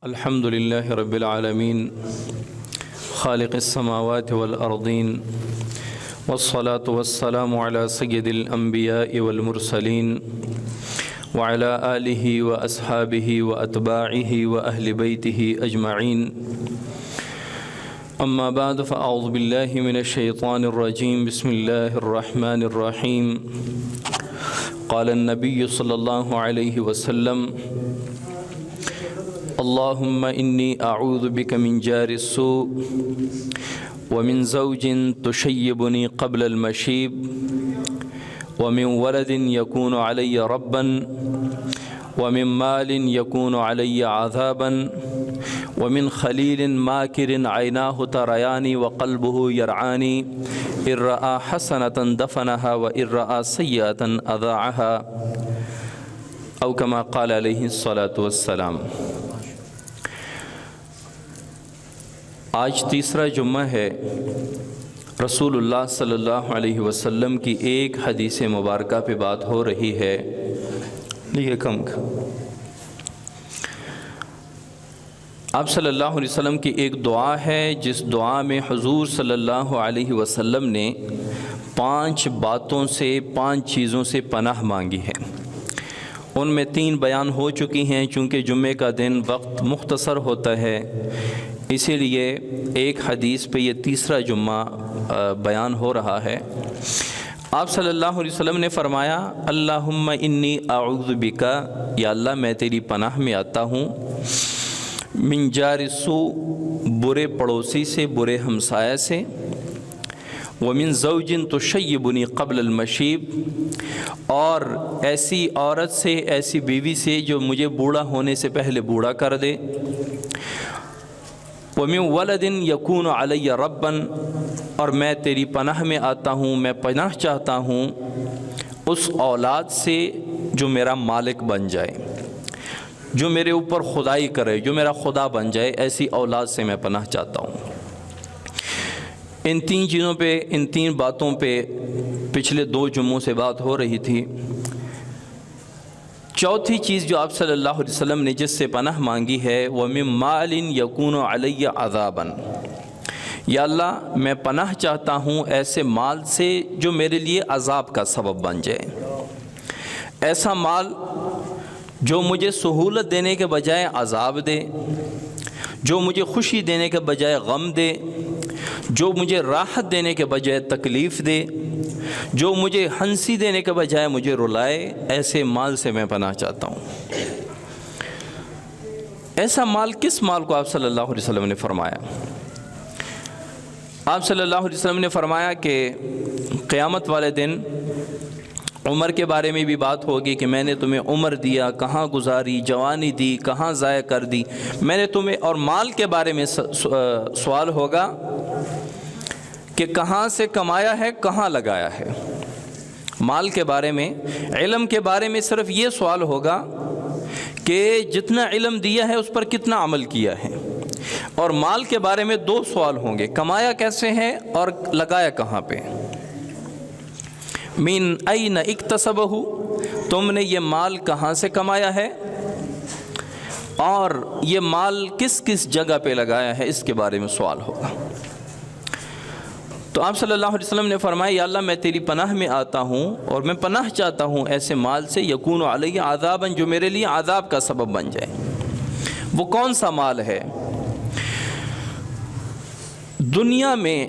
الحمد لله رب العالمين خالق السماوات والأرضين والصلاة والسلام على سيد الأنبياء والمرسلين وعلى آله وأصحابه وأتباعه وأهل بيته أجمعين أما بعد فأعوذ بالله من الشيطان الرجيم بسم الله الرحمن الرحيم قال النبي صلى الله عليه وسلم اللهم إني أعوذ بك من جار السوء ومن زوج تشيبني قبل المشيب ومن ولد يكون علي ربا ومن مال يكون علي عذابا ومن خليل ماكر عيناه ترياني وقلبه يرعاني إن رأى حسنة دفنها وإن رأى سيئة أذاعها أو كما قال عليه الصلاة والسلام۔ آج تیسرا جمعہ ہے، رسول اللہ صلی اللہ علیہ وسلم کی ایک حدیث مبارکہ پہ بات ہو رہی ہے۔ آپ صلی اللہ علیہ وسلم کی ایک دعا ہے جس دعا میں حضور صلی اللہ علیہ وسلم نے 5 باتوں سے 5 چیزوں سے پناہ مانگی ہے۔ ان میں 3 بیان ہو چکی ہیں، چونکہ جمعے کا دن وقت مختصر ہوتا ہے، اسی لیے ایک حدیث پہ یہ تیسرا جمعہ بیان ہو رہا ہے۔ آپ صلی اللہ علیہ وسلم نے فرمایا اللہم انی اعوذ بک، یا اللہ میں تیری پناہ میں آتا ہوں، من جار السوء، برے پڑوسی سے، برے ہمسایہ سے، ومن زوج تشیبنی قبل المشیب، اور ایسی عورت سے، ایسی بیوی سے جو مجھے بوڑھا ہونے سے پہلے بوڑھا کر دے، وَمِن وَلَدٍ يَكُونُ عَلَيَّ رَبًّا، اور میں تیری پناہ میں آتا ہوں، میں پناہ چاہتا ہوں اس اولاد سے جو میرا مالک بن جائے، جو میرے اوپر خدائی کرے، جو میرا خدا بن جائے، ایسی اولاد سے میں پناہ چاہتا ہوں۔ ان 3 چیزوں پہ، ان 3 باتوں پہ پچھلے 2 جمعوں سے بات ہو رہی تھی۔ چوتھی چیز جو آپ صلی اللہ علیہ وسلم نے جس سے پناہ مانگی ہے، وَمِن مَالٍ يَكُونُ عَلَيَّ عَذَابًا، یا اللہ میں پناہ چاہتا ہوں ایسے مال سے جو میرے لیے عذاب کا سبب بن جائے، ایسا مال جو مجھے سہولت دینے کے بجائے عذاب دے، جو مجھے خوشی دینے کے بجائے غم دے، جو مجھے راحت دینے کے بجائے تکلیف دے، جو مجھے ہنسی دینے کے بجائے مجھے رلائے، ایسے مال سے میں پناہ چاہتا ہوں۔ ایسا مال، کس مال کو آپ صلی اللہ علیہ وسلم نے فرمایا؟ آپ صلی اللہ علیہ وسلم نے فرمایا کہ قیامت والے دن عمر کے بارے میں بھی بات ہوگی کہ میں نے تمہیں عمر دیا، کہاں گزاری، جوانی دی، کہاں ضائع کر دی، میں نے تمہیں، اور مال کے بارے میں سوال ہوگا کہ کہاں سے کمایا ہے، کہاں لگایا ہے۔ مال کے بارے میں، علم کے بارے میں صرف یہ سوال ہوگا کہ جتنا علم دیا ہے اس پر کتنا عمل کیا ہے، اور مال کے بارے میں 2 سوال ہوں گے، کمایا کیسے ہے اور لگایا کہاں پہ۔ من این اکتسبہ، تم نے یہ مال کہاں سے کمایا ہے، اور یہ مال کس کس جگہ پہ لگایا ہے، اس کے بارے میں سوال ہوگا۔ تو آپ صلی اللہ علیہ وسلم نے فرمایا یا اللہ میں تیری پناہ میں آتا ہوں اور میں پناہ چاہتا ہوں ایسے مال سے، یکون علیہ عذابا، جو میرے لیے عذاب کا سبب بن جائے۔ وہ کون سا مال ہے؟ دنیا میں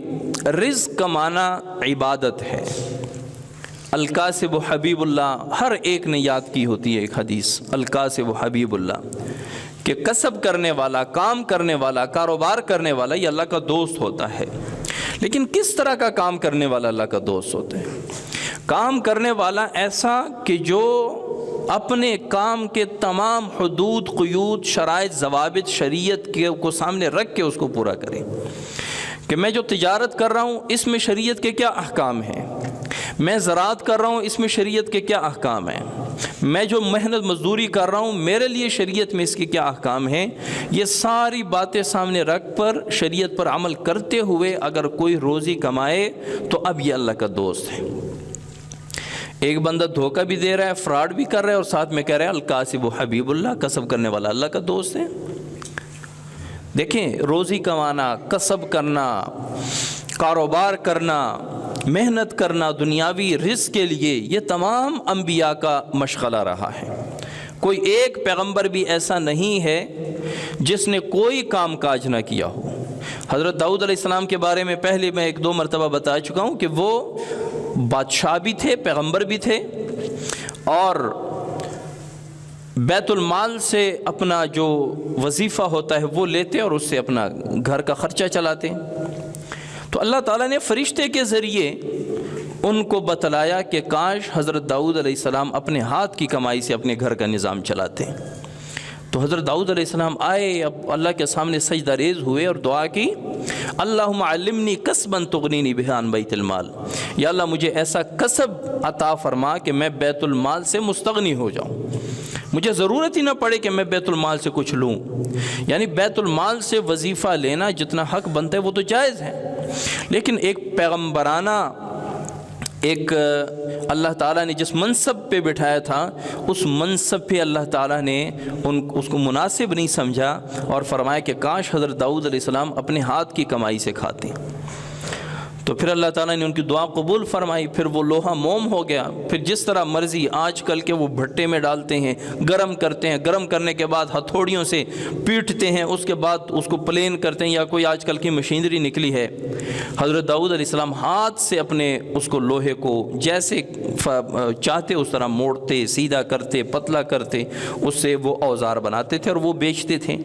رزق کمانا عبادت ہے۔ الکاسب حبیب اللہ، ہر ایک نے یاد کی ہوتی ہے ایک حدیث، الکاسب حبیب اللہ، کہ کسب کرنے والا، کام کرنے والا، کاروبار کرنے والا یہ اللہ کا دوست ہوتا ہے۔ لیکن کس طرح کا کام کرنے والا اللہ کا دوست ہوتا ہے؟ کام کرنے والا ایسا کہ جو اپنے کام کے تمام حدود، قیود، شرائط، ضوابط شریعت کو سامنے رکھ کے اس کو پورا کرے، کہ میں جو تجارت کر رہا ہوں اس میں شریعت کے کیا احکام ہیں، میں زراعت کر رہا ہوں اس میں شریعت کے کیا احکام ہیں، میں جو محنت مزدوری کر رہا ہوں میرے لیے شریعت میں اس کے کیا احکام ہیں، یہ ساری باتیں سامنے رکھ پر شریعت پر عمل کرتے ہوئے اگر کوئی روزی کمائے تو اب یہ اللہ کا دوست ہے۔ ایک بندہ دھوکہ بھی دے رہا ہے، فراڈ بھی کر رہا ہے، اور ساتھ میں کہہ رہا ہے الکاسب حبیب اللہ، کسب کرنے والا اللہ کا دوست ہے۔ دیکھیں روزی کمانا، کسب کرنا، کاروبار کرنا، محنت کرنا دنیاوی رزق کے لیے، یہ تمام انبیاء کا مشغلہ رہا ہے۔ کوئی ایک پیغمبر بھی ایسا نہیں ہے جس نے کوئی کام کاج نہ کیا ہو۔ حضرت داؤد علیہ السلام کے بارے میں پہلے میں 1-2 مرتبہ بتا چکا ہوں کہ وہ بادشاہ بھی تھے، پیغمبر بھی تھے، اور بیت المال سے اپنا جو وظیفہ ہوتا ہے وہ لیتے اور اس سے اپنا گھر کا خرچہ چلاتے۔ تو اللہ تعالیٰ نے فرشتے کے ذریعے ان کو بتلایا کہ کاش حضرت داؤد علیہ السلام اپنے ہاتھ کی کمائی سے اپنے گھر کا نظام چلاتے۔ تو حضرت داؤد علیہ السلام آئے، اب اللہ کے سامنے سجدہ ریز ہوئے اور دعا کی، اللہم علمنی کسبا تغنینی بہ عن بیت المال، یا اللہ مجھے ایسا کسب عطا فرما کہ میں بیت المال سے مستغنی ہو جاؤں، مجھے ضرورت ہی نہ پڑے کہ میں بیت المال سے کچھ لوں۔ یعنی بیت المال سے وظیفہ لینا جتنا حق بنتا ہے وہ تو جائز ہے، لیکن ایک پیغمبرانہ، ایک اللہ تعالیٰ نے جس منصب پہ بٹھایا تھا اس منصب پہ اللہ تعالیٰ نے اس کو مناسب نہیں سمجھا اور فرمایا کہ کاش حضرت داؤد علیہ السلام اپنے ہاتھ کی کمائی سے کھاتے۔ تو پھر اللہ تعالیٰ نے ان کی دعا قبول فرمائی، پھر وہ لوہا موم ہو گیا، پھر جس طرح مرضی آج کل کے وہ بھٹے میں ڈالتے ہیں، گرم کرتے ہیں، گرم کرنے کے بعد ہتھوڑیوں سے پیٹتے ہیں، اس کے بعد اس کو پلین کرتے ہیں، یا کوئی آج کل کی مشینری نکلی ہے۔ حضرت داؤد علیہ السلام ہاتھ سے اپنے اس کو لوہے کو جیسے چاہتے اس طرح موڑتے، سیدھا کرتے، پتلا کرتے، اس سے وہ اوزار بناتے تھے اور وہ بیچتے تھے۔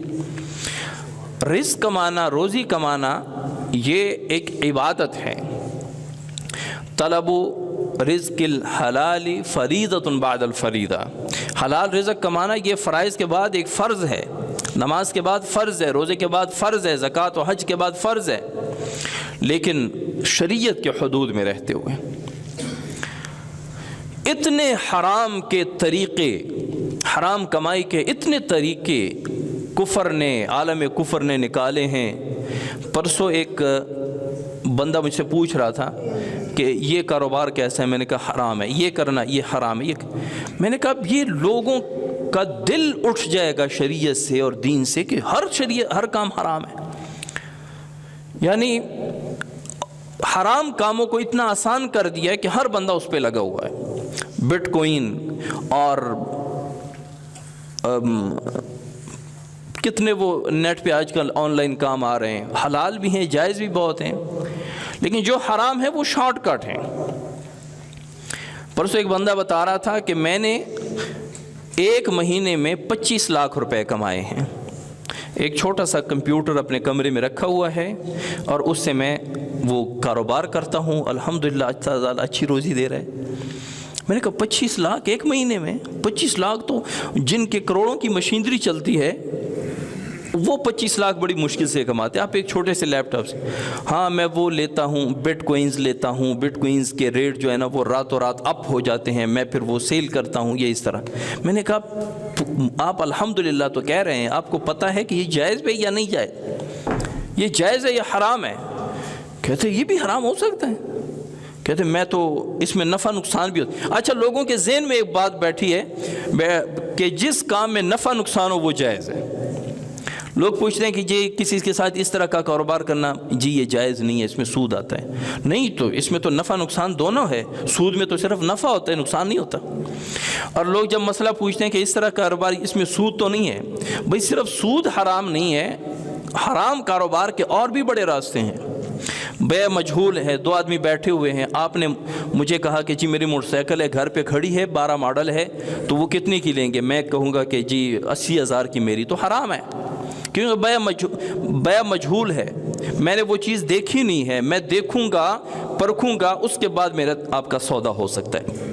رزق کمانا، روزی کمانا یہ ایک عبادت ہے۔ طلب رزق الحلال فریضۃ بعد الفریضہ، حلال رزق کمانا یہ فرائض کے بعد ایک فرض ہے، نماز کے بعد فرض ہے، روزے کے بعد فرض ہے، زکوٰۃ و حج کے بعد فرض ہے، لیکن شریعت کے حدود میں رہتے ہوئے۔ اتنے حرام کے طریقے، حرام کمائی کے اتنے طریقے کفر نے، عالم کفر نے نکالے ہیں۔ پرسوں ایک بندہ مجھ سے پوچھ رہا تھا کہ یہ کاروبار کیسا ہے، میں نے کہا حرام ہے، یہ کرنا یہ حرام ہے، میں نے کہا یہ لوگوں کا دل اٹھ جائے گا شریعت سے اور دین سے کہ ہر کام حرام ہے۔ یعنی حرام کاموں کو اتنا آسان کر دیا ہے کہ ہر بندہ اس پہ لگا ہوا ہے۔ بٹ کوئن اور کتنے وہ نیٹ پہ آج کل آن لائن کام آ رہے ہیں، حلال بھی ہیں، جائز بھی بہت ہیں، لیکن جو حرام ہے وہ شارٹ کٹ ہیں۔ پرسوں ایک بندہ بتا رہا تھا کہ میں نے 1 مہینے میں 25 لاکھ روپے کمائے ہیں، ایک چھوٹا سا کمپیوٹر اپنے کمرے میں رکھا ہوا ہے اور اس سے میں وہ کاروبار کرتا ہوں، الحمدللہ اچھی روزی دے رہا ہے۔ میں نے کہا 25 لاکھ 1 مہینے میں؟ 25 لاکھ تو جن کے کروڑوں کی مشینری چلتی ہے وہ 25 لاکھ بڑی مشکل سے کماتے ہیں، آپ ایک چھوٹے سے لیپ ٹاپ سے۔ ہاں میں وہ لیتا ہوں، بٹ کوئنز لیتا ہوں، بٹ کوئنز کے ریٹ جو ہے نا وہ راتوں رات اپ ہو جاتے ہیں، میں پھر وہ سیل کرتا ہوں، یہ اس طرح۔ میں نے کہا آپ الحمدللہ تو کہہ رہے ہیں، آپ کو پتہ ہے کہ یہ جائز ہے یا نہیں جائز، یہ جائز ہے یا حرام ہے؟ کہتے یہ بھی حرام ہو سکتا ہے؟ کہتے میں تو اس میں نفع نقصان بھی ہوتا ہے۔ اچھا، لوگوں کے ذہن میں ایک بات بیٹھی ہے کہ جس کام میں نفع نقصان ہو وہ جائز ہے۔ لوگ پوچھتے ہیں کہ جی کسی کے ساتھ اس طرح کا کاروبار کرنا، جی یہ جائز نہیں ہے، اس میں سود آتا ہے۔ نہیں، تو اس میں تو نفع نقصان دونوں ہے، سود میں تو صرف نفع ہوتا ہے، نقصان نہیں ہوتا۔ اور لوگ جب مسئلہ پوچھتے ہیں کہ اس طرح کاروبار، اس میں سود تو نہیں ہے، بھئی صرف سود حرام نہیں ہے، حرام کاروبار کے اور بھی بڑے راستے ہیں۔ بے مجہول ہے، 2 آدمی بیٹھے ہوئے ہیں، آپ نے مجھے کہا کہ جی میری موٹر سائیکل ہے گھر پہ کھڑی ہے، 12 ماڈل ہے، تو وہ کتنے کی لیں گے؟ میں کہوں گا کہ جی 80,000 کی میری، تو حرام ہے، کیونکہ بے مجہول ہے، میں نے وہ چیز دیکھی نہیں ہے، میں دیکھوں گا، پرکھوں گا، اس کے بعد میرا آپ کا سودا ہو سکتا ہے۔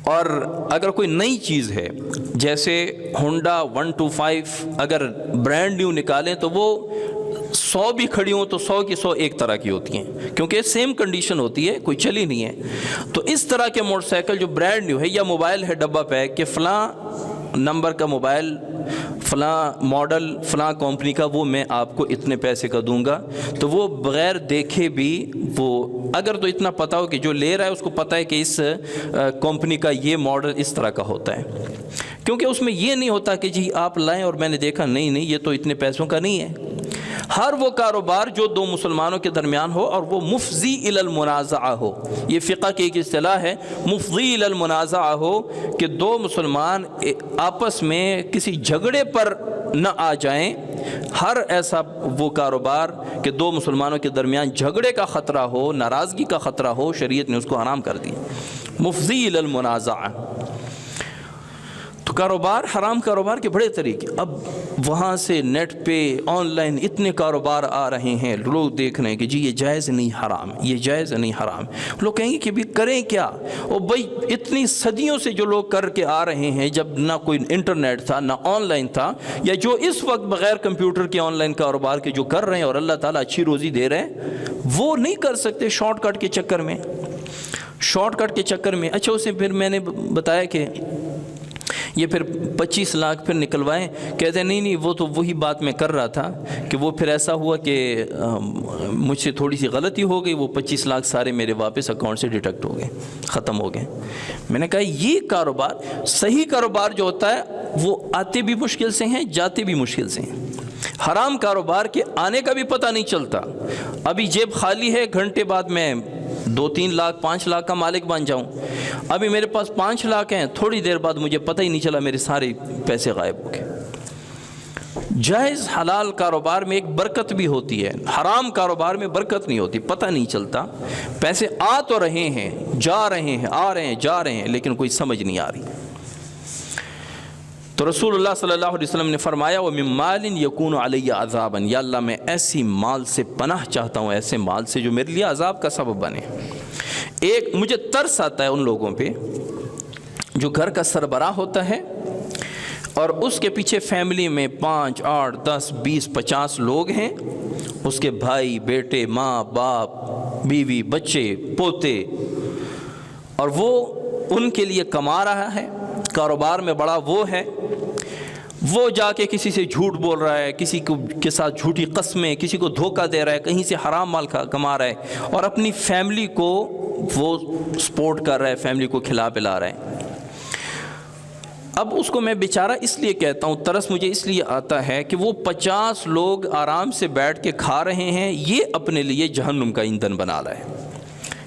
اور اگر کوئی نئی چیز ہے جیسے ہونڈا 125 اگر برانڈ نیو نکالیں تو وہ 100 بھی کھڑی ہوں تو 100 کی 100 ایک طرح کی ہوتی ہیں، کیونکہ سیم کنڈیشن ہوتی ہے، کوئی چلی نہیں ہے۔ تو اس طرح کے موٹر سائیکل جو برانڈ نیو ہے، یا موبائل ہے ڈبہ پیک کہ فلاں نمبر کا موبائل، فلاں ماڈل، فلاں کمپنی کا، وہ میں آپ کو اتنے پیسے کا دوں گا، تو وہ بغیر دیکھے بھی وہ اگر تو اتنا پتہ ہو کہ جو لے رہا ہے اس کو پتہ ہے کہ اس کمپنی کا یہ ماڈل اس طرح کا ہوتا ہے، کیونکہ اس میں یہ نہیں ہوتا کہ جی آپ لائیں اور میں نے دیکھا نہیں یہ تو اتنے پیسوں کا نہیں ہے۔ ہر وہ کاروبار جو دو مسلمانوں کے درمیان ہو اور وہ مفضی الی المنازعہ ہو، یہ فقہ کی ایک اصطلاح ہے، مفضی الی المنازعہ ہو، کہ دو مسلمان آپس میں کسی جھگڑے پر نہ آ جائیں۔ ہر ایسا وہ کاروبار کہ دو مسلمانوں کے درمیان جھگڑے کا خطرہ ہو، ناراضگی کا خطرہ ہو، شریعت نے اس کو حرام کر دیا، مفضی الی المنازعہ۔ تو کاروبار، حرام کاروبار کے بڑے طریقے، اب وہاں سے نیٹ پہ آن لائن اتنے کاروبار آ رہے ہیں، لوگ دیکھ رہے ہیں کہ جی یہ جائز نہیں حرام، یہ جائز نہیں حرام۔ لوگ کہیں گے کہ بھی کریں کیا؟ اور بھائی اتنی صدیوں سے جو لوگ کر کے آ رہے ہیں، جب نہ کوئی انٹرنیٹ تھا نہ آن لائن تھا، یا جو اس وقت بغیر کمپیوٹر کے آن لائن کاروبار کے جو کر رہے ہیں اور اللہ تعالیٰ اچھی روزی دے رہے ہیں، وہ نہیں کر سکتے شارٹ کٹ کے چکر میں، شارٹ کٹ کے چکر میں۔ اچھا اسے پھر میں نے بتایا کہ یہ پھر 25 لاکھ پھر نکلوائیں، کہتے ہیں نہیں وہ تو وہی بات میں کر رہا تھا کہ وہ پھر ایسا ہوا کہ مجھ سے تھوڑی سی غلطی ہو گئی، وہ 25 لاکھ سارے میرے واپس اکاؤنٹ سے ڈیڈکٹ ہو گئے، ختم ہو گئے۔ میں نے کہا یہ کاروبار، صحیح کاروبار جو ہوتا ہے وہ آتے بھی مشکل سے ہیں، جاتے بھی مشکل سے ہیں۔ حرام کاروبار کے آنے کا بھی پتہ نہیں چلتا، ابھی جیب خالی ہے، گھنٹے بعد میں 2-3 لاکھ 5 لاکھ کا مالک بن جاؤں، ابھی میرے پاس 5 لاکھ ہیں، تھوڑی دیر بعد مجھے پتہ ہی نہیں چلا میرے سارے پیسے غائب ہو گئے۔ جائز حلال کاروبار میں ایک برکت بھی ہوتی ہے، حرام کاروبار میں برکت نہیں ہوتی، پتہ نہیں چلتا، پیسے آ تو رہے ہیں، جا رہے ہیں، آ رہے ہیں، جا رہے ہیں، لیکن کوئی سمجھ نہیں آ رہی۔ تو رسول اللہ صلی اللہ علیہ وسلم نے فرمایا وَمِن مَالٍ يَكُونُ عَلَيَّ عَذَابًا، یا اللہ میں ایسی مال سے پناہ چاہتا ہوں، ایسے مال سے جو میرے لیے عذاب کا سبب بنے۔ ایک مجھے ترس آتا ہے ان لوگوں پہ جو گھر کا سربراہ ہوتا ہے اور اس کے پیچھے فیملی میں 5 8 10 20 50 لوگ ہیں، اس کے بھائی بیٹے، ماں باپ، بیوی بچے پوتے، اور وہ ان کے لیے کما رہا ہے، کاروبار میں بڑا وہ ہے، وہ جا کے کسی سے جھوٹ بول رہا ہے، کسی کے ساتھ جھوٹی قسمیں، کسی کو دھوکہ دے رہا ہے، کہیں سے حرام مال کما رہا ہے، اور اپنی فیملی کو وہ سپورٹ کر رہا ہے، فیملی کو کھلا پلا رہا ہے۔ اب اس کو میں بیچارہ اس لیے کہتا ہوں، ترس مجھے اس لیے آتا ہے کہ وہ 50 لوگ آرام سے بیٹھ کے کھا رہے ہیں، یہ اپنے لیے جہنم کا ایندھن بنا رہا ہے۔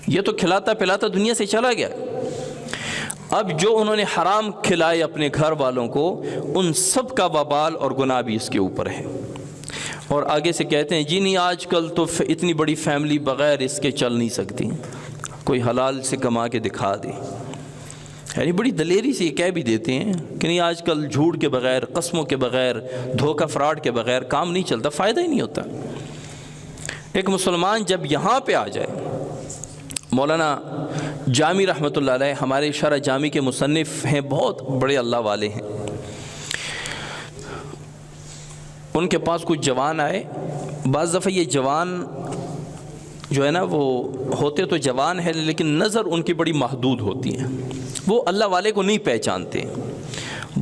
یہ تو کھلاتا پلاتا دنیا سے چلا گیا، اب جو انہوں نے حرام کھلائے اپنے گھر والوں کو، ان سب کا وبال اور گناہ بھی اس کے اوپر ہے۔ اور آگے سے کہتے ہیں جی نہیں آج کل تو اتنی بڑی فیملی بغیر اس کے چل نہیں سکتی، کوئی حلال سے کما کے دکھا دے، یعنی بڑی دلیری سے یہ کہہ بھی دیتے ہیں کہ نہیں آج کل جھوٹ کے بغیر، قسموں کے بغیر، دھوکہ فراڈ کے بغیر کام نہیں چلتا، فائدہ ہی نہیں ہوتا۔ ایک مسلمان جب یہاں پہ آ جائے، مولانا جامی رحمۃ اللہ علیہ ہمارے شرح جامی کے مصنف ہیں، بہت بڑے اللہ والے ہیں، ان کے پاس کچھ جوان آئے، بعض دفعہ یہ جوان جو ہے نا وہ ہوتے تو جوان ہیں لیکن نظر ان کی بڑی محدود ہوتی ہے، وہ اللہ والے کو نہیں پہچانتے،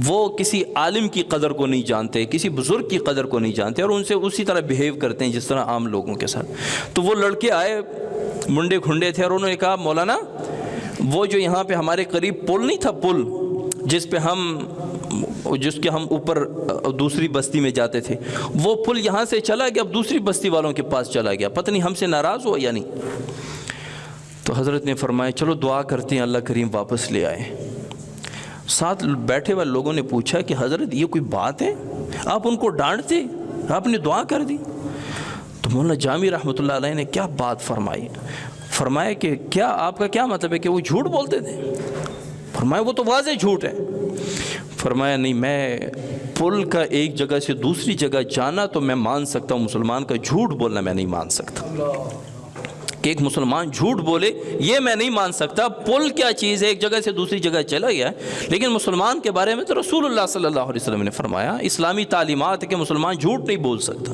وہ کسی عالم کی قدر کو نہیں جانتے، کسی بزرگ کی قدر کو نہیں جانتے، اور ان سے اسی طرح بیہیو کرتے ہیں جس طرح عام لوگوں کے ساتھ۔ تو وہ لڑکے آئے، منڈے کھنڈے تھے، اور انہوں نے کہا مولانا وہ جو یہاں پہ ہمارے قریب پل نہیں تھا، پل جس کے ہم اوپر دوسری بستی میں جاتے تھے، وہ پل یہاں سے چلا گیا، اب دوسری بستی والوں کے پاس چلا گیا، پتہ نہیں ہم سے ناراض ہوا یا نہیں۔ تو حضرت نے فرمایا چلو دعا کرتے ہیں اللہ کریم واپس لے آئے۔ ساتھ بیٹھے والے لوگوں نے پوچھا کہ حضرت یہ کوئی بات ہے، آپ ان کو ڈانٹتے، آپ نے دعا کر دی؟ تو مولانا جامی رحمۃ اللہ علیہ نے کیا بات فرمائی، فرمایا کہ کیا آپ کا کیا مطلب ہے کہ وہ جھوٹ بولتے تھے؟ فرمایا وہ تو واضح جھوٹ ہے۔ فرمایا نہیں، میں پل کا ایک جگہ سے دوسری جگہ جانا تو میں مان سکتا ہوں، مسلمان کا جھوٹ بولنا میں نہیں مان سکتا، کہ ایک مسلمان جھوٹ بولے یہ میں نہیں مان سکتا۔ پل کیا چیز ہے، ایک جگہ سے دوسری جگہ چلا گیا، لیکن مسلمان کے بارے میں تو رسول اللہ صلی اللہ علیہ وسلم نے فرمایا، اسلامی تعلیمات ہے کہ مسلمان جھوٹ نہیں بول سکتا۔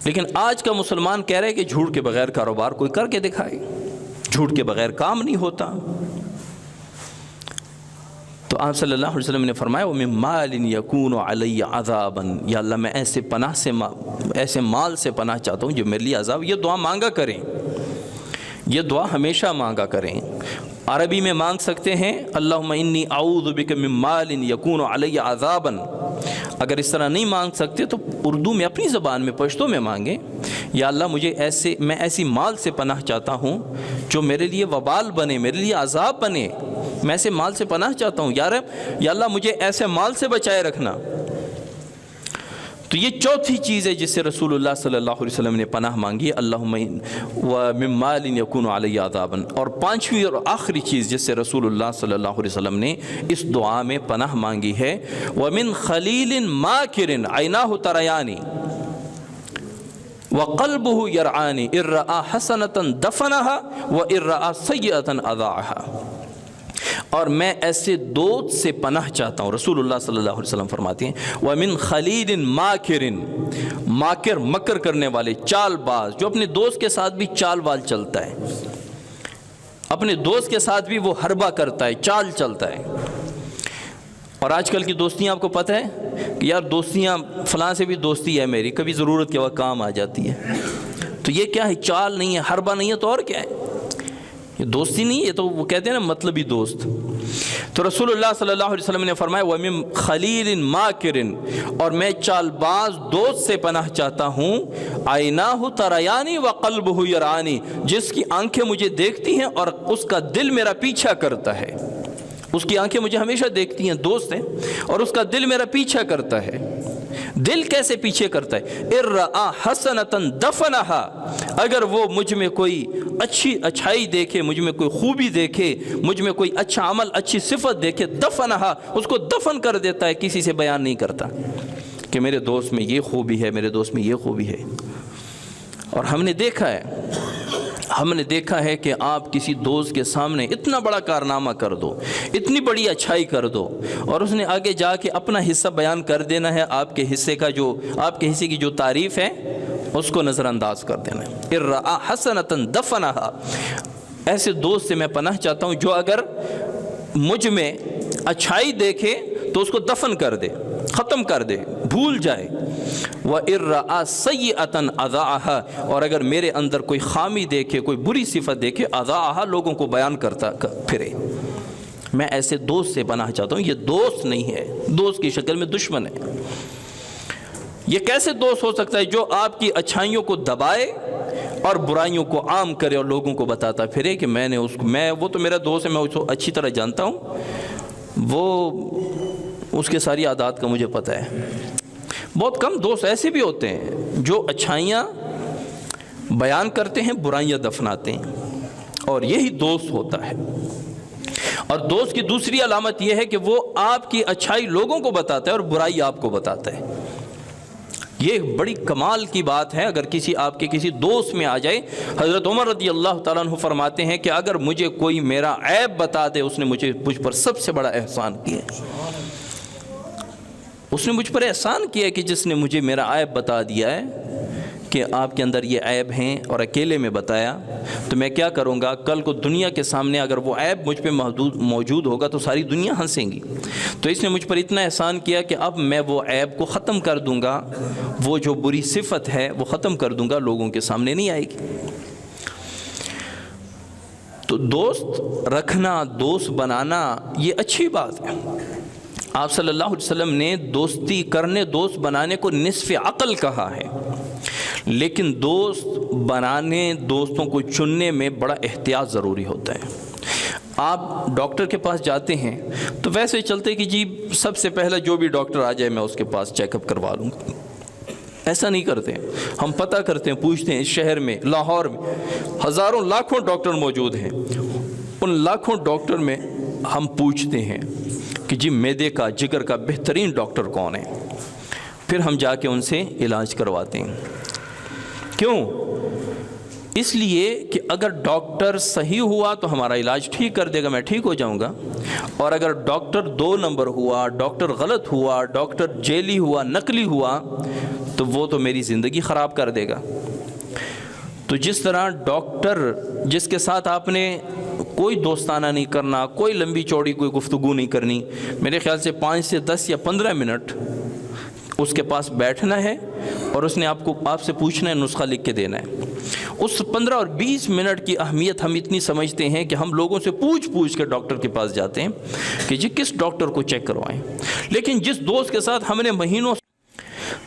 لیکن آج کا مسلمان کہہ رہے کہ جھوٹ کے بغیر کاروبار کوئی کر کے دکھائے، جھوٹ کے بغیر کام نہیں ہوتا۔ تو آپ صلی اللہ علیہ وسلم نے فرمایا وَمِن مَالٍ يَكُونُ عَلَيَّ عَذَابًا، یا اللہ میں ایسے مال سے پناہ چاہتا ہوں جو میرے لیے عذاب۔ یہ دعا مانگا کریں، یہ دعا ہمیشہ مانگا کریں، عربی میں مانگ سکتے ہیں اللہم انی اعوذ بک من مال یکون علی عذابا. اگر اس طرح نہیں مانگ سکتے تو اردو میں اپنی زبان میں پشتو میں مانگیں یا اللہ مجھے میں ایسی مال سے پناہ چاہتا ہوں جو میرے لیے وبال بنے، میرے لیے عذاب بنے. میں ایسے مال سے پناہ چاہتا ہوں یا رب یا اللہ مجھے ایسے مال سے بچائے رکھنا. تو یہ چوتھی چیز ہے جس سے رسول اللہ صلی اللہ علیہ وسلم نے پناہ مانگی، اللہم ومن مال یکون علی عذابا. اور پانچویں اور آخری چیز جس سے رسول اللہ صلی اللہ علیہ وسلم نے اس دعا میں پناہ مانگی ہے، ومن خلیل ماکر عیناہ تریانی وقلبہ یرعانی ان رآ حسنۃ دفنہا وان رآ سیئۃ اضاعہا. اور میں ایسے دوست سے پناہ چاہتا ہوں. رسول اللہ صلی اللہ علیہ وسلم فرماتے ہیں وَمِن خَلِيلٍ مَاكِرٍ، ماکر مکر کرنے والے، چال باز، جو اپنے دوست کے ساتھ بھی چال وال چلتا ہے، اپنے دوست کے ساتھ بھی وہ حربہ کرتا ہے، چال چلتا ہے. اور آج کل کی دوستیاں آپ کو پتہ ہے کہ یار دوستیاں فلاں سے بھی دوستی ہے میری، کبھی ضرورت کے وقت کام آ جاتی ہے. تو یہ کیا ہے؟ چال نہیں ہے، حربہ نہیں ہے تو اور کیا ہے؟ یہ دوستی نہیں، یہ تو وہ کہتے ہیں نا مطلبی دوست. تو رسول اللہ صلی اللہ علیہ وسلم نے فرمایا وَمِن خَلِيلٍ مَاكِرٍ، اور میں چال باز دوست سے پناہ چاہتا ہوں، عیناہ تریانی وقلبہ یرعانی، جس کی آنکھیں مجھے دیکھتی ہیں اور اس کا دل میرا پیچھا کرتا ہے. اس کی آنکھیں مجھے ہمیشہ دیکھتی ہیں، دوست ہیں، اور اس کا دل میرا پیچھا کرتا ہے. دل کیسے پیچھے کرتا ہے؟ ان رآ حسنۃ دفنہا، اگر وہ مجھ میں کوئی اچھائی دیکھے، مجھ میں کوئی خوبی دیکھے، مجھ میں کوئی اچھا عمل، اچھی صفت دیکھے، دفنہا، اس کو دفن کر دیتا ہے، کسی سے بیان نہیں کرتا کہ میرے دوست میں یہ خوبی ہے، میرے دوست میں یہ خوبی ہے. اور ہم نے دیکھا ہے کہ آپ کسی دوست کے سامنے اتنا بڑا کارنامہ کر دو، اتنی بڑی اچھائی کر دو، اور اس نے آگے جا کے اپنا حصہ بیان کر دینا ہے، آپ کے حصے کی جو تعریف ہے اس کو نظر انداز کر دینا ہے. ان رآ حسنۃ دفنہا، ایسے دوست سے میں پناہ چاہتا ہوں جو اگر مجھ میں اچھائی دیکھے تو اس کو دفن کر دے، ختم کر دے، بھول جائے. وَإِن رَآ سَيِّئَةً أَضَاعَهَا، اور اگر میرے اندر کوئی خامی دیکھے، کوئی بری صفت دیکھے، أَضَاعَهَا، لوگوں کو بیان کرتا پھرے. میں ایسے دوست سے پناہ چاہتا ہوں. یہ دوست نہیں ہے، دوست کی شکل میں دشمن ہے. یہ کیسے دوست ہو سکتا ہے؟ جو آپ کی اچھائیوں کو دبائے اور برائیوں کو عام کرے اور لوگوں کو بتاتا پھرے کہ وہ تو میرا دوست ہے، میں اس کو اچھی طرح جانتا ہوں، وہ اس کے ساری عادات کا مجھے پتہ ہے. بہت کم دوست ایسے بھی ہوتے ہیں جو اچھائیاں بیان کرتے ہیں، برائیاں دفناتے ہیں، اور یہی دوست ہوتا ہے. اور دوست کی دوسری علامت یہ ہے کہ وہ آپ کی اچھائی لوگوں کو بتاتا ہے اور برائی آپ کو بتاتا ہے. یہ بڑی کمال کی بات ہے اگر آپ کے کسی دوست میں آ جائے. حضرت عمر رضی اللہ تعالیٰ عنہ فرماتے ہیں کہ اگر مجھے کوئی میرا عیب بتا دے، اس نے مجھ پر سب سے بڑا احسان کیا ہے. اس نے مجھ پر احسان کیا ہے کہ جس نے مجھے میرا عیب بتا دیا ہے کہ آپ کے اندر یہ عیب ہیں، اور اکیلے میں بتایا. تو میں کیا کروں گا؟ کل کو دنیا کے سامنے اگر وہ عیب مجھ پہ موجود ہوگا تو ساری دنیا ہنسیں گی. تو اس نے مجھ پر اتنا احسان کیا کہ اب میں وہ عیب کو ختم کر دوں گا، وہ جو بری صفت ہے وہ ختم کر دوں گا، لوگوں کے سامنے نہیں آئے گی. تو دوست رکھنا، دوست بنانا یہ اچھی بات ہے. آپ صلی اللہ علیہ وسلم نے دوستی کرنے، دوست بنانے کو نصف عقل کہا ہے. لیکن دوست بنانے، دوستوں کو چننے میں بڑا احتیاط ضروری ہوتا ہے. آپ ڈاکٹر کے پاس جاتے ہیں تو ویسے چلتے کہ جی سب سے پہلے جو بھی ڈاکٹر آ جائے میں اس کے پاس چیک اپ کروا لوں گا. ایسا نہیں کرتے. ہم پتہ کرتے ہیں، پوچھتے ہیں. اس شہر میں، لاہور میں ہزاروں لاکھوں ڈاکٹر موجود ہیں. ان لاکھوں ڈاکٹر میں ہم پوچھتے ہیں کہ جی معدے کا، جگر کا بہترین ڈاکٹر کون ہے؟ پھر ہم جا کے ان سے علاج کرواتے ہیں. کیوں؟ اس لیے کہ اگر ڈاکٹر صحیح ہوا تو ہمارا علاج ٹھیک کر دے گا، میں ٹھیک ہو جاؤں گا. اور اگر ڈاکٹر 2 نمبر ہوا، ڈاکٹر غلط ہوا، ڈاکٹر جیلی ہوا، نقلی ہوا، تو وہ تو میری زندگی خراب کر دے گا. تو جس طرح ڈاکٹر جس کے ساتھ آپ نے کوئی دوستانہ نہیں کرنا، کوئی لمبی چوڑی کوئی گفتگو نہیں کرنی، میرے خیال سے 5 سے 10 یا 15 منٹ اس کے پاس بیٹھنا ہے اور اس نے آپ سے پوچھنا ہے، نسخہ لکھ کے دینا ہے۔ اس 15 اور 20 منٹ کی اہمیت ہم اتنی سمجھتے ہیں کہ ہم لوگوں سے پوچھ کے ڈاکٹر کے پاس جاتے ہیں کہ جی کس ڈاکٹر کو چیک کروائیں، لیکن جس دوست کے ساتھ ہم نے مہینوں،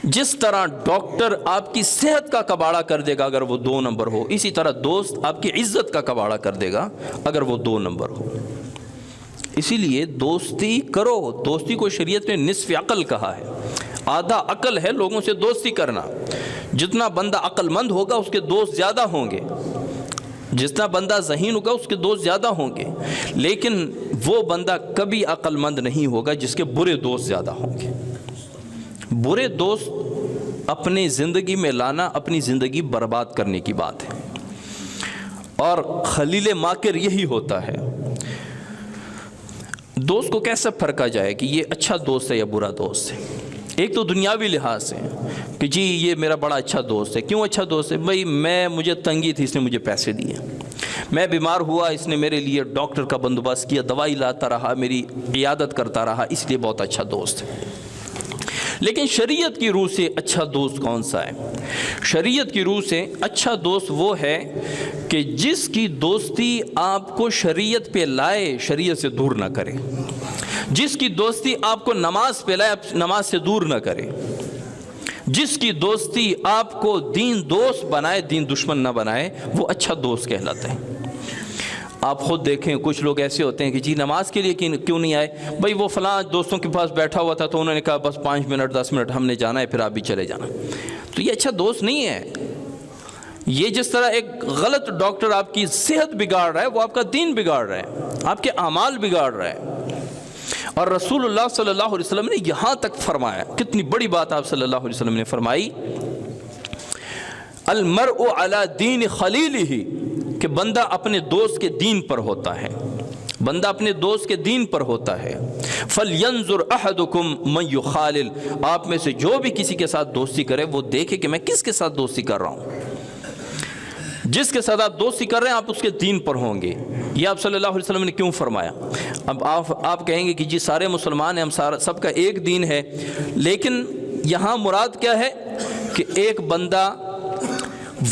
جس طرح ڈاکٹر آپ کی صحت کا کباڑہ کر دے گا اگر وہ 2 نمبر ہو، اسی طرح دوست آپ کی عزت کا کباڑہ کر دے گا اگر وہ 2 نمبر ہو۔ اسی لیے دوستی کرو، دوستی کو شریعت نے نصف عقل کہا ہے، آدھا عقل ہے لوگوں سے دوستی کرنا۔ جتنا بندہ عقل مند ہوگا اس کے دوست زیادہ ہوں گے، جتنا بندہ ذہین ہوگا اس کے دوست زیادہ ہوں گے، لیکن وہ بندہ کبھی عقل مند نہیں ہوگا جس کے برے دوست زیادہ ہوں گے۔ برے دوست اپنی زندگی میں لانا اپنی زندگی برباد کرنے کی بات ہے، اور خلیل ماکر یہی ہوتا ہے۔ دوست کو کیسے پرکھا جائے کہ یہ اچھا دوست ہے یا برا دوست ہے؟ ایک تو دنیاوی لحاظ سے کہ جی یہ میرا بڑا اچھا دوست ہے۔ کیوں اچھا دوست ہے؟ بھائی مجھے تنگی تھی، اس نے مجھے پیسے دیے، میں بیمار ہوا، اس نے میرے لیے ڈاکٹر کا بندوبست کیا، دوائی لاتا رہا، میری عیادت کرتا رہا، اس لیے بہت اچھا دوست ہے۔ لیکن شریعت کی روح سے اچھا دوست کون سا ہے؟ شریعت کی روح سے اچھا دوست وہ ہے کہ جس کی دوستی آپ کو شریعت پہ لائے، شریعت سے دور نہ کرے، جس کی دوستی آپ کو نماز پہ لائے، نماز سے دور نہ کرے، جس کی دوستی آپ کو دین دوست بنائے، دین دشمن نہ بنائے، وہ اچھا دوست کہلاتا ہے۔ آپ خود دیکھیں کچھ لوگ ایسے ہوتے ہیں کہ جی نماز کے لیے کیوں نہیں آئے؟ بھائی وہ فلاں دوستوں کے پاس بیٹھا ہوا تھا تو انہوں نے کہا بس 5 منٹ 10 منٹ ہم نے جانا ہے، پھر آپ بھی چلے جانا۔ تو یہ اچھا دوست نہیں ہے۔ یہ جس طرح ایک غلط ڈاکٹر آپ کی صحت بگاڑ رہا ہے، وہ آپ کا دین بگاڑ رہا ہے، آپ کے اعمال بگاڑ رہا ہے۔ اور رسول اللہ صلی اللہ علیہ وسلم نے یہاں تک فرمایا، کتنی بڑی بات آپ صلی اللہ علیہ وسلم نے فرمائی، المرء علی دین خلیلہ، کہ بندہ اپنے دوست کے دین پر ہوتا ہے، بندہ اپنے دوست کے دین پر ہوتا ہے۔ فَلْيَنْظُرْ أَحَدُكُمْ مَنْ يُخَالِلْ، آپ میں سے جو بھی کسی کے ساتھ دوستی کرے وہ دیکھے کہ میں کس کے ساتھ دوستی کر رہا ہوں۔ جس کے ساتھ آپ دوستی کر رہے ہیں آپ اس کے دین پر ہوں گے۔ یہ آپ صلی اللہ علیہ وسلم نے کیوں فرمایا؟ اب آپ کہیں گے کہ جی سارے مسلمان ہیں، ہم سب کا ایک دین ہے، لیکن یہاں مراد کیا ہے کہ ایک بندہ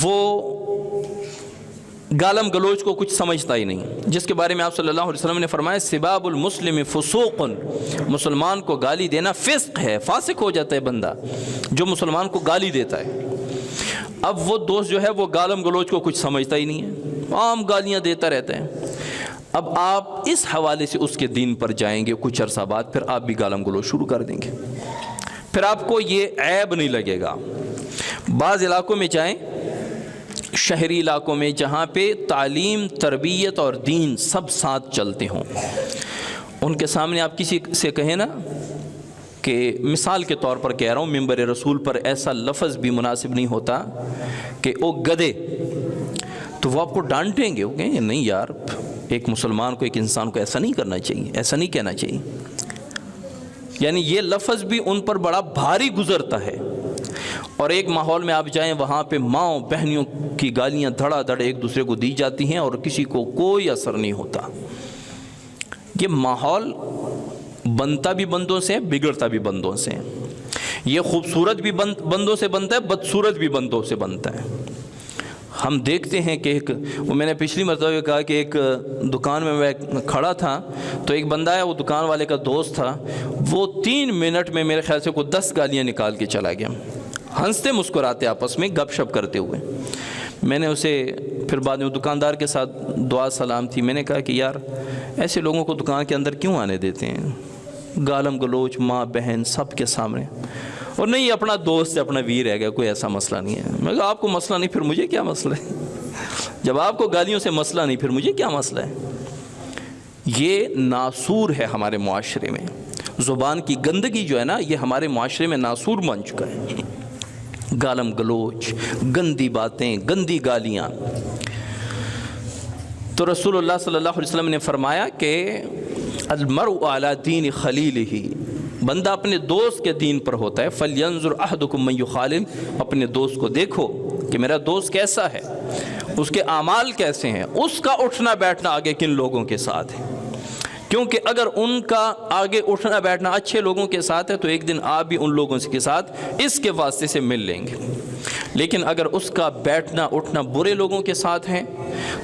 وہ گالم گلوچ کو کچھ سمجھتا ہی نہیں، جس کے بارے میں آپ صلی اللہ علیہ وسلم نے فرمایا سباب المسلم فسوق، مسلمان کو گالی دینا فسق ہے، فاسق ہو جاتا ہے بندہ جو مسلمان کو گالی دیتا ہے۔ اب وہ دوست جو ہے وہ گالم گلوچ کو کچھ سمجھتا ہی نہیں ہے، عام گالیاں دیتا رہتا ہے۔ اب آپ اس حوالے سے اس کے دین پر جائیں گے کچھ عرصہ بعد، پھر آپ بھی گالم گلوچ شروع کر دیں گے، پھر آپ کو یہ عیب نہیں لگے گا۔ بعض علاقوں میں جائیں، شہری علاقوں میں جہاں پہ تعلیم، تربیت اور دین سب ساتھ چلتے ہوں، ان کے سامنے آپ کسی سے کہیں نا کہ مثال کے طور پر کہہ رہا ہوں، ممبر رسول پر ایسا لفظ بھی مناسب نہیں ہوتا کہ او گدے، تو وہ آپ کو ڈانٹیں گے، وہ کہیں گے نہیں یار، ایک مسلمان کو، ایک انسان کو ایسا نہیں کرنا چاہیے، ایسا نہیں کہنا چاہیے۔ یعنی یہ لفظ بھی ان پر بڑا بھاری گزرتا ہے۔ اور ایک ماحول میں آپ جائیں، وہاں پہ ماؤں بہنیوں کی گالیاں دھڑا دھڑ ایک دوسرے کو دی جاتی ہیں اور کسی کو کوئی اثر نہیں ہوتا۔ یہ ماحول بنتا بھی بندوں سے، بگڑتا بھی بندوں سے۔ یہ خوبصورت بھی بندوں سے بنتا ہے، بدصورت بھی بندوں سے بنتا ہے۔ ہم دیکھتے ہیں کہ وہ میں نے پچھلی مرتبہ کہا کہ ایک دکان میں کھڑا تھا تو ایک بندہ ہے، وہ دکان والے کا دوست تھا، وہ 3 منٹ میں میرے خیال سے کوئی 10 گالیاں نکال کے چلا گیا، ہنستے مسکراتے آپس میں گپ شپ کرتے ہوئے۔ میں نے اسے پھر بعد میں دکاندار کے ساتھ دعا سلام تھی، میں نے کہا کہ یار ایسے لوگوں کو دکان کے اندر کیوں آنے دیتے ہیں، گالم گلوچ ماں بہن سب کے سامنے، اور نہیں اپنا دوست ہے، اپنا ویر ہے گیا، کوئی ایسا مسئلہ نہیں ہے۔ میں کہا آپ کو مسئلہ نہیں، پھر مجھے کیا مسئلہ ہے؟ جب آپ کو گالیوں سے مسئلہ نہیں، پھر مجھے کیا مسئلہ ہے؟ یہ ناسور ہے ہمارے معاشرے میں، زبان کی گندگی جو ہے نا، یہ ہمارے معاشرے میں ناسور بن چکا ہے۔ گالم گلوچ، گندی باتیں، گندی گالیاں۔ تو رسول اللہ صلی اللہ علیہ وسلم نے فرمایا کہ المرء علی دین خلیلہ، بندہ اپنے دوست کے دین پر ہوتا ہے۔ فَلْيَنْظُرْ أَحَدُكُمْ مَنْ يُخَالِلْ، اپنے دوست کو دیکھو کہ میرا دوست کیسا ہے، اس کے اعمال کیسے ہیں، اس کا اٹھنا بیٹھنا آگے کن لوگوں کے ساتھ ہے۔ کیونکہ اگر ان کا آگے اٹھنا بیٹھنا اچھے لوگوں کے ساتھ ہے تو ایک دن آپ بھی ان لوگوں کے ساتھ اس کے واسطے سے مل لیں گے، لیکن اگر اس کا بیٹھنا اٹھنا برے لوگوں کے ساتھ ہے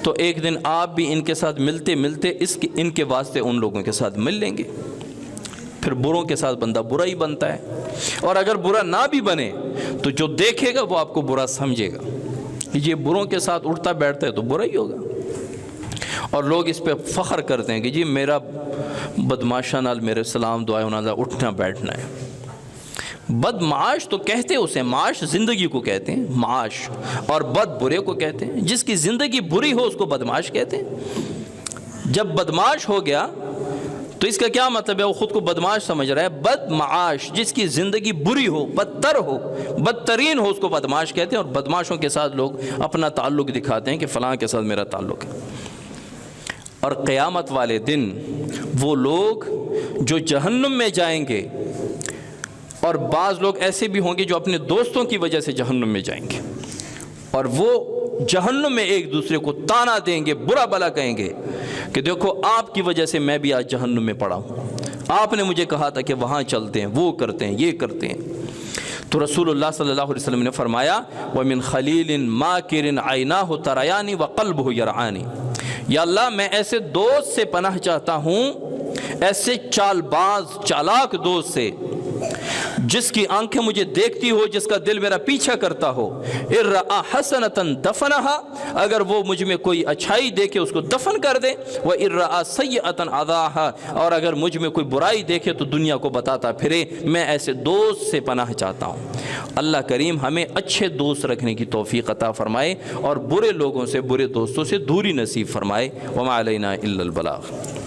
تو ایک دن آپ بھی ان کے ساتھ ملتے ملتے ان کے واسطے ان لوگوں کے ساتھ مل لیں گے۔ پھر بروں کے ساتھ بندہ برا ہی بنتا ہے، اور اگر برا نہ بھی بنے تو جو دیکھے گا وہ آپ کو برا سمجھے گا، یہ بروں کے ساتھ اٹھتا بیٹھتا ہے تو برا ہی ہوگا۔ اور لوگ اس پہ فخر کرتے ہیں کہ جی میرا بدماشاں نال میرے سلام دعائیں انہاں دا اٹھنا بیٹھنا ہے۔ بدمعاش تو کہتے ہیں اسے، معاش زندگی کو کہتے ہیں معاش، اور بد برے کو کہتے ہیں۔ جس کی زندگی بری ہو اس کو بدمعاش کہتے ہیں۔ جب بدمعاش ہو گیا تو اس کا کیا مطلب ہے؟ وہ خود کو بدمعاش سمجھ رہا ہے۔ بدمعاش جس کی زندگی بری ہو، بدتر ہو، بدترین ہو، اس کو بدمعاش کہتے ہیں۔ اور بدمعاشوں کے ساتھ لوگ اپنا تعلق دکھاتے ہیں کہ فلاں کے ساتھ میرا تعلق ہے۔ اور قیامت والے دن وہ لوگ جو جہنم میں جائیں گے، اور بعض لوگ ایسے بھی ہوں گے جو اپنے دوستوں کی وجہ سے جہنم میں جائیں گے، اور وہ جہنم میں ایک دوسرے کو تانا دیں گے، برا بھلا کہیں گے کہ دیکھو آپ کی وجہ سے میں بھی آج جہنم میں پڑا ہوں، آپ نے مجھے کہا تھا کہ وہاں چلتے ہیں، وہ کرتے ہیں، یہ کرتے ہیں۔ تو رسول اللہ صلی اللہ علیہ وسلم نے فرمایا وَمِنْ خَلِيلٍ مَاكِرٍ عَيْنَاهُ تَرَيَانِ وَقَلْبُهُ يَرْعَانِ، یا اللہ میں ایسے دوست سے پناہ چاہتا ہوں، ایسے چال باز چالاک دوست سے جس کی آنکھیں مجھے دیکھتی ہو، جس کا دل میرا پیچھا کرتا ہو۔ اِرَّأَ حَسَنَةً دَفَنَهَا، اگر وہ مجھ میں کوئی اچھائی دیکھے اس کو دفن کر دے، وَإِرَّأَ سَيِّئَةً عَذَاهَا، اور اگر مجھ میں کوئی برائی دیکھے تو دنیا کو بتاتا پھرے۔ میں ایسے دوست سے پناہ چاہتا ہوں۔ اللہ کریم ہمیں اچھے دوست رکھنے کی توفیق عطا فرمائے، اور برے لوگوں سے، برے دوستوں سے دوری نصیب فرمائے۔ وَمَا عَلَيْنَا إِلَّا الْبَلَاغُ۔